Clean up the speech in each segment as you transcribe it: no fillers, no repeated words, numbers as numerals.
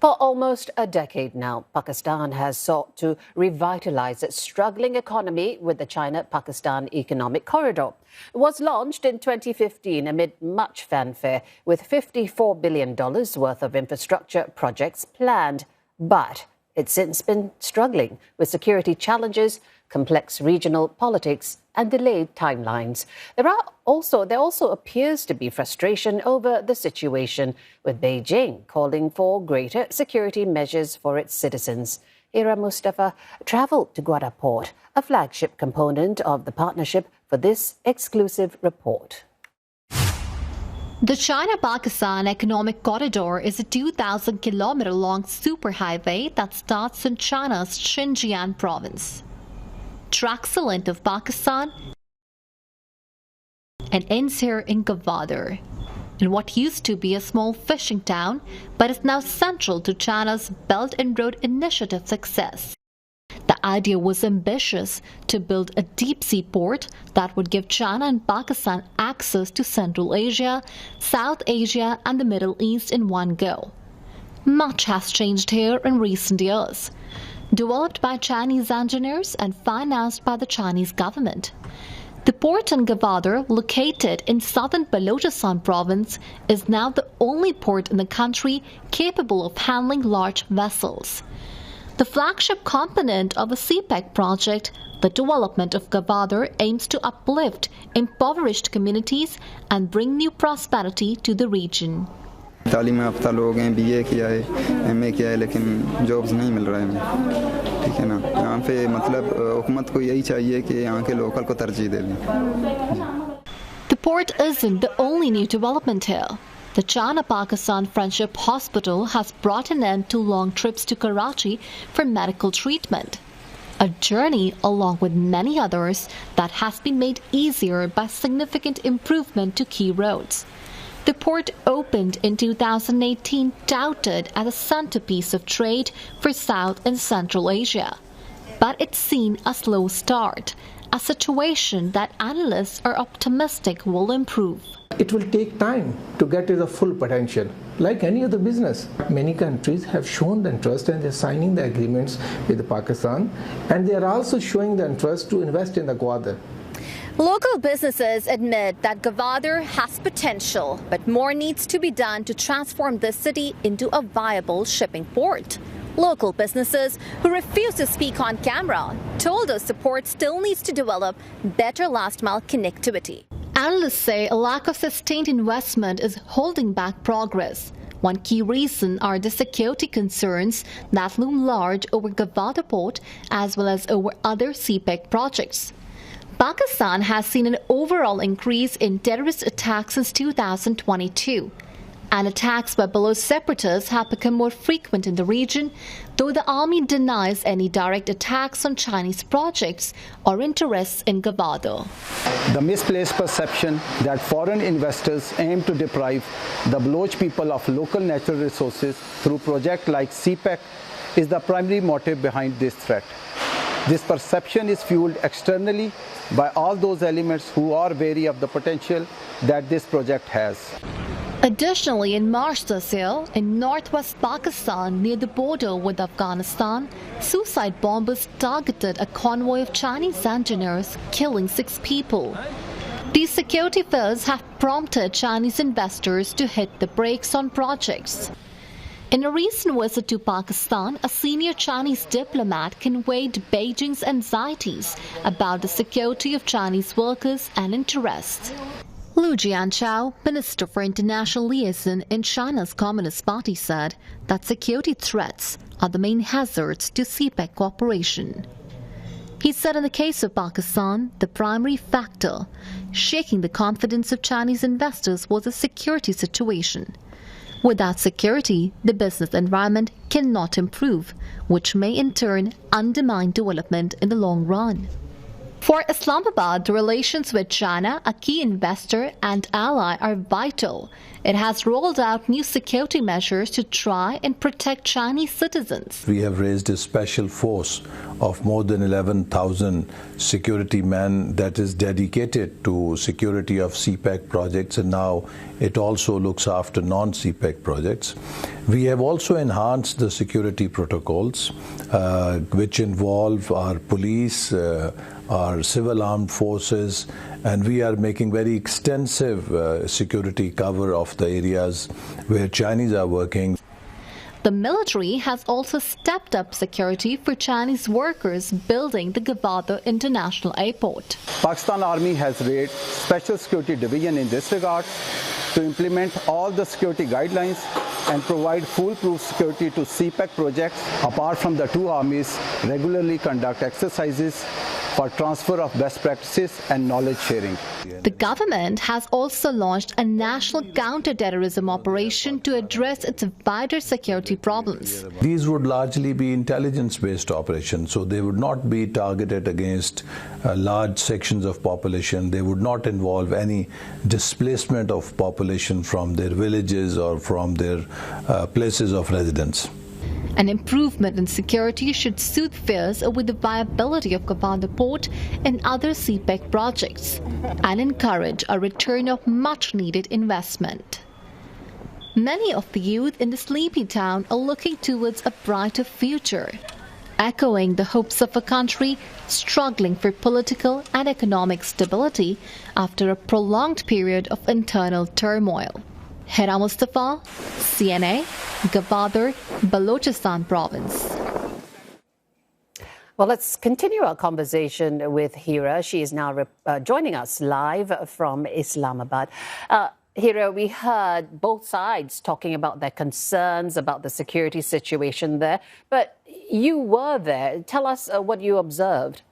For almost a decade now, Pakistan has sought to revitalize its struggling economy with the China-Pakistan Economic Corridor. It was launched in 2015 amid much fanfare, with $54 billion worth of infrastructure projects planned. But it's since been struggling with security challenges, complex regional politics and delayed timelines. There also appears to be frustration over the situation, with Beijing calling for greater security measures for its citizens. Hira Mustafa travelled to Gwadar Port, a flagship component of the partnership, for this exclusive report. The China-Pakistan Economic Corridor is a 2,000-kilometre-long superhighway that starts in China's Xinjiang province, tracks the length of Pakistan, and ends here in Gwadar, in what used to be a small fishing town, but is now central to China's Belt and Road Initiative success. The idea was ambitious: to build a deep-sea port that would give China and Pakistan access to Central Asia, South Asia and the Middle East in one go. Much has changed here in recent years. Developed by Chinese engineers and financed by the Chinese government, the port in Gwadar, located in southern Balochistan province, is now the only port in the country capable of handling large vessels. The flagship component of the CPEC project, the development of Gwadar, aims to uplift impoverished communities and bring new prosperity to the region. तालीम याफ्ता लोग हैं, BA किया है, MA किया है, लेकिन jobs नहीं मिल रहा है, ठीक है ना। यहाँ पे मतलब हुकूमत को यही चाहिए कि यहाँ के लोकल को तरजीह दे दें। The port isn't the only new development here. The China-Pakistan Friendship Hospital has brought an end to long trips to Karachi for medical treatment, a journey along with many others that has been made easier by significant improvement to key roads. The port opened in 2018, touted as a centerpiece of trade for South and Central Asia. But it's seen a slow start, a situation that analysts are optimistic will improve. It will take time to get to the full potential. Like any other business, many countries have shown the interest and they're signing the agreements with Pakistan, and they are also showing the interest to invest in the Gwadar. Local businesses admit that Gwadar has potential, but more needs to be done to transform the city into a viable shipping port. Local businesses who refuse to speak on camera told us the port still needs to develop better last-mile connectivity. Analysts say a lack of sustained investment is holding back progress. One key reason are the security concerns that loom large over Gwadar Port as well as over other CPEC projects. Pakistan has seen an overall increase in terrorist attacks since 2022, and attacks by Baloch separatists have become more frequent in the region, though the army denies any direct attacks on Chinese projects or interests in Gwadar. The misplaced perception that foreign investors aim to deprive the Baloch people of local natural resources through projects like CPEC is the primary motive behind this threat. This perception is fueled externally by all those elements who are wary of the potential that this project has. Additionally, in March this year, in northwest Pakistan near the border with Afghanistan, suicide bombers targeted a convoy of Chinese engineers, killing 6 people. These security fears have prompted Chinese investors to hit the brakes on projects. In a recent visit to Pakistan, a senior Chinese diplomat conveyed Beijing's anxieties about the security of Chinese workers and interests. Liu Jianchao, Minister for International Liaison in China's Communist Party, said that security threats are the main hazards to CPEC cooperation. He said in the case of Pakistan, the primary factor shaking the confidence of Chinese investors was the security situation. Without security, the business environment cannot improve, which may in turn undermine development in the long run. For Islamabad, the relations with China, a key investor and ally, are vital, It has rolled out new security measures to try and protect Chinese citizens. We have raised a special force of more than 11,000 security men that is dedicated to security of CPEC projects, and now it also looks after non-CPEC projects. We have also enhanced the security protocols, which involve our police, our civil armed forces, and we are making very extensive security cover of the areas where Chinese are working. The military has also stepped up security for Chinese workers building the Gwadar International Airport. Pakistan Army has raised Special Security Division in this regard to implement all the security guidelines and provide foolproof security to CPEC projects. Apart from the two armies, regularly conduct exercises for transfer of best practices and knowledge sharing. The government has also launched a national counter-terrorism operation to address its wider security problems. These would largely be intelligence-based operations, so they would not be targeted against large sections of population. They would not involve any displacement of population from their villages or from their places of residence. An improvement in security should soothe fears with the viability of Gwadar Port and other CPEC projects and encourage a return of much-needed investment. Many of the youth in the sleepy town are looking towards a brighter future, echoing the hopes of a country struggling for political and economic stability after a prolonged period of internal turmoil. Hira Mustafa, CNA, Gwadar, Balochistan Province. Well, let's continue our conversation with Hira. She is now joining us live from Islamabad. Hira, we heard both sides talking about their concerns about the security situation there, but you were there. Tell us what you observed.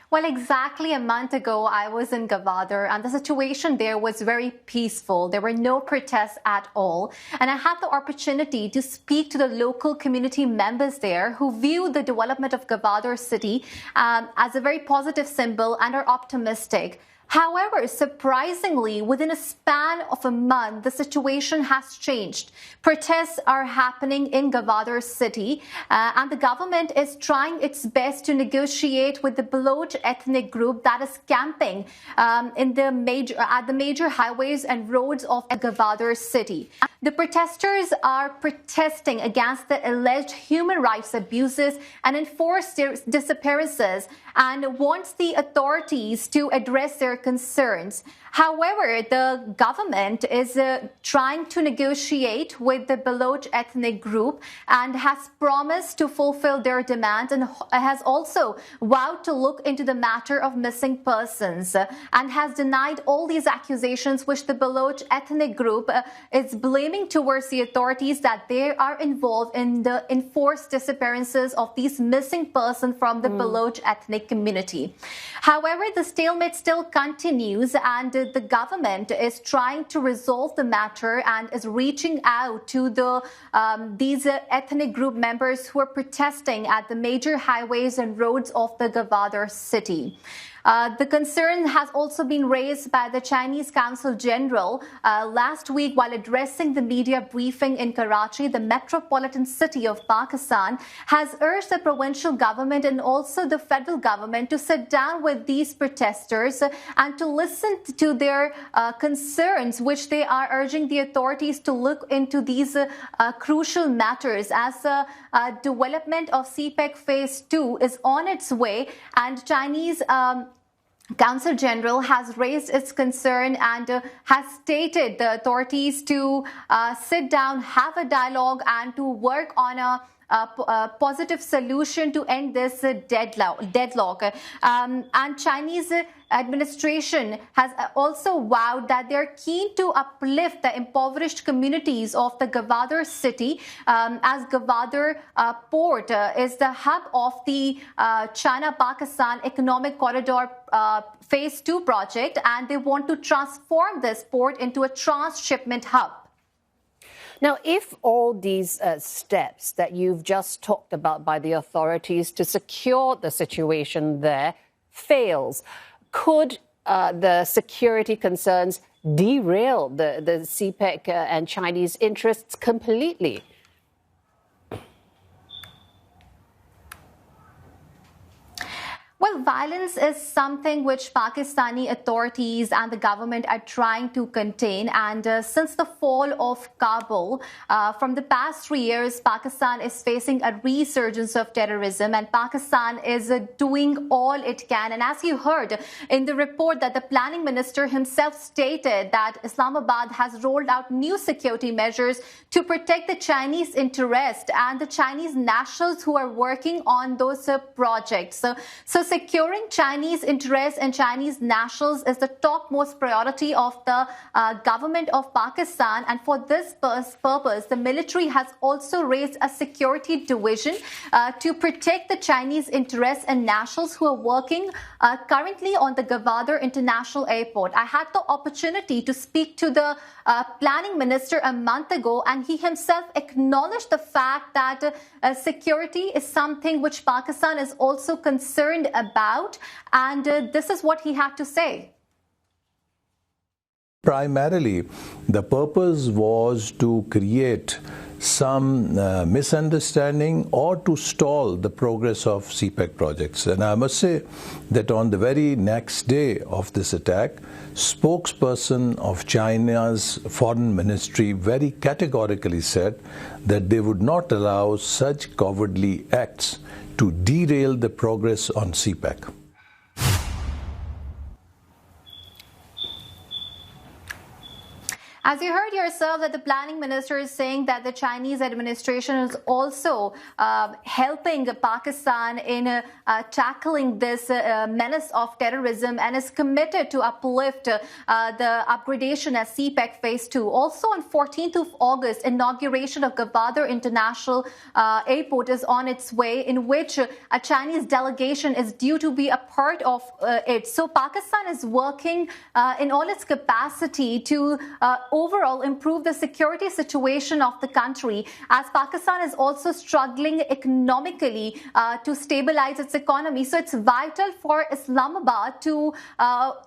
Well, exactly a month ago, I was in Gwadar, and the situation there was very peaceful. There were no protests at all. And I had the opportunity to speak to the local community members there who view the development of Gwadar city as a very positive symbol and are optimistic. However, surprisingly, within a span of a month, the situation has changed. Protests are happening in Gwadar city, and the government is trying its best to negotiate with the Baloch ethnic group that is camping at the major highways and roads of Gwadar city. The protesters are protesting against the alleged human rights abuses and enforced disappearances and wants the authorities to address their concerns. However, the government is trying to negotiate with the Baloch ethnic group and has promised to fulfill their demands and has also vowed to look into the matter of missing persons and has denied all these accusations which the Baloch ethnic group is blaming towards the authorities that they are involved in the enforced disappearances of these missing persons from the Baloch ethnic community. However, the stalemate still continues, and the government is trying to resolve the matter and is reaching out to these ethnic group members who are protesting at the major highways and roads of the Gwadar city. The concern has also been raised by the Chinese Consul General last week while addressing the media briefing in Karachi. The metropolitan city of Pakistan has urged the provincial government and also the federal government to sit down with these protesters and to listen to their concerns, which they are urging the authorities to look into these crucial matters as the development of CPEC Phase 2 is on its way, and Chinese Consul General has raised its concern and has stated the authorities to sit down, have a dialogue and to work on a positive solution to end this deadlock. And Chinese administration has also vowed that they're keen to uplift the impoverished communities of the Gwadar city, as Gwadar Port is the hub of the China-Pakistan Economic Corridor Phase 2 project, and they want to transform this port into a transshipment hub. Now, if all these steps that you've just talked about by the authorities to secure the situation there fails, Could the security concerns derail the CPEC and Chinese interests completely? Well, violence is something which Pakistani authorities and the government are trying to contain. And since the fall of Kabul, from the past 3 years, Pakistan is facing a resurgence of terrorism, and Pakistan is doing all it can. And as you heard in the report, that the planning minister himself stated that Islamabad has rolled out new security measures to protect the Chinese interest and the Chinese nationals who are working on those projects. So securing Chinese interests and Chinese nationals is the topmost priority of the government of Pakistan. And for this purpose, the military has also raised a security division to protect the Chinese interests and nationals who are working currently on the Gwadar International Airport. I had the opportunity to speak to the planning minister a month ago, and he himself acknowledged the fact that security is something which Pakistan is also concerned about, and this is what he had to say. Primarily, the purpose was to create some misunderstanding or to stall the progress of CPEC projects. And I must say that on the very next day of this attack, spokesperson of China's foreign ministry very categorically said that they would not allow such cowardly acts to derail the progress on CPEC. As you heard yourself, that the planning minister is saying that the Chinese administration is also helping Pakistan in tackling this menace of terrorism and is committed to uplift the upgradation as CPEC Phase 2. Also on 14th of August, inauguration of Gwadar International Airport is on its way, in which a Chinese delegation is due to be a part of it. So Pakistan is working in all its capacity to overall improve the security situation of the country, as Pakistan is also struggling economically to stabilize its economy. So it's vital for Islamabad to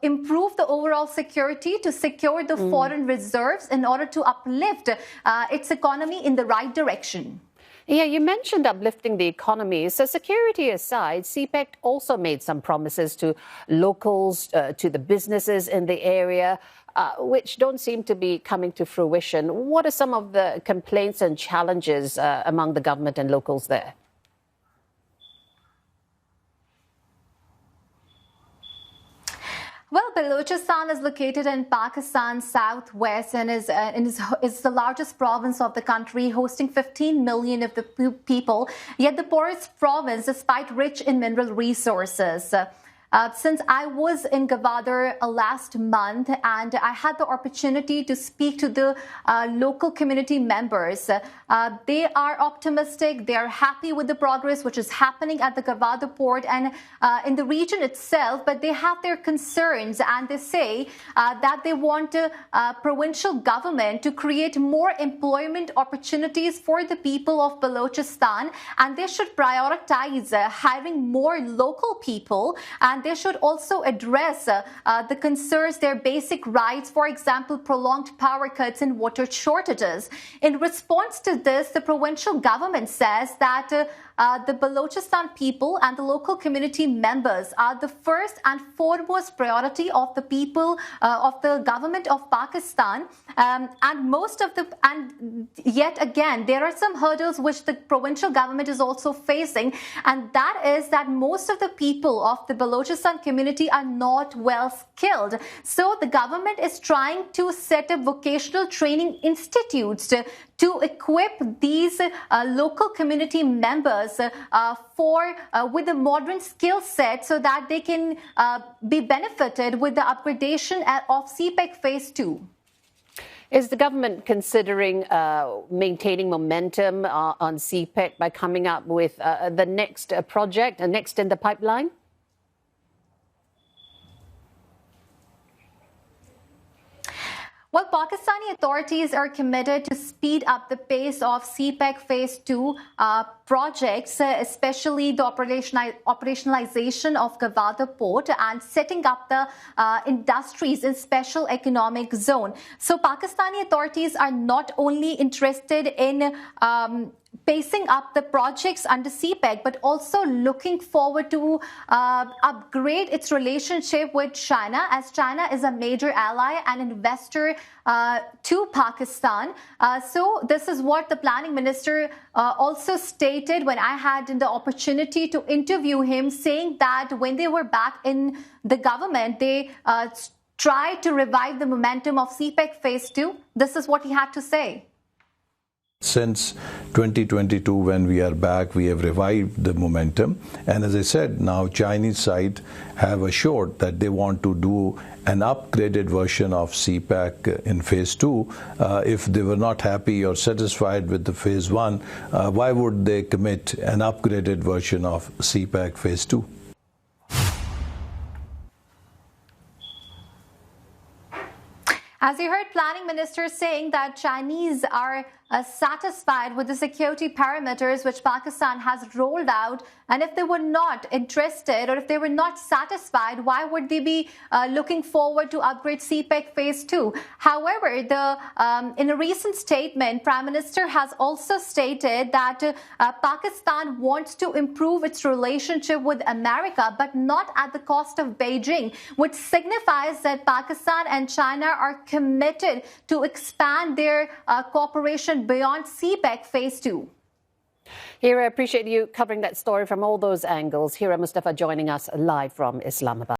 improve the overall security, to secure the foreign reserves in order to uplift its economy in the right direction. Yeah, you mentioned uplifting the economy. So security aside, CPEC also made some promises to locals, to the businesses in the area, which don't seem to be coming to fruition. What are some of the complaints and challenges among the government and locals there? Well, Balochistan is located in Pakistan's southwest and is the largest province of the country, hosting 15 million of the people, yet the poorest province despite rich in mineral resources. Since I was in Gwadar last month and I had the opportunity to speak to the local community members, they are optimistic, they are happy with the progress which is happening at the Gwadar Port and in the region itself, but they have their concerns, and they say that they want provincial government to create more employment opportunities for the people of Balochistan, and they should prioritize hiring more local people, and they should also address the concerns, their basic rights, for example, prolonged power cuts and water shortages. In response to this, the provincial government says that the Balochistan people and the local community members are the first and foremost priority of the people of the government of Pakistan, and yet again there are some hurdles which the provincial government is also facing, and that is that most of the people of the Balochistan community are not well skilled. So the government is trying to set up vocational training institutes to equip these local community members with a modern skill set so that they can be benefited with the upgradation of CPEC Phase 2. Is the government considering maintaining momentum on CPEC by coming up with the next project, next in the pipeline? Well, Pakistani authorities are committed to speed up the pace of CPEC Phase 2 projects, especially the operationalization of Gwadar Port and setting up the industries in special economic zone. So Pakistani authorities are not only interested in pacing up the projects under CPEC, but also looking forward to upgrade its relationship with China, as China is a major ally and investor to Pakistan. So this is what the planning minister also stated when I had the opportunity to interview him, saying that when they were back in the government, they tried to revive the momentum of CPEC Phase 2. This is what he had to say. Since 2022, when we are back, we have revived the momentum. And as I said, now Chinese side have assured that they want to do an upgraded version of CPEC in Phase 2. If they were not happy or satisfied with the Phase 1, why would they commit an upgraded version of CPEC Phase 2? As you heard planning minister saying that Chinese are satisfied with the security parameters which Pakistan has rolled out, and if they were not interested or if they were not satisfied, why would they be looking forward to upgrade CPEC Phase 2? However, in a recent statement, Prime Minister has also stated that Pakistan wants to improve its relationship with America, but not at the cost of Beijing, which signifies that Pakistan and China are committed to expand their cooperation beyond CPEC Phase 2. Hira, I appreciate you covering that story from all those angles. Hira Mustafa joining us live from Islamabad.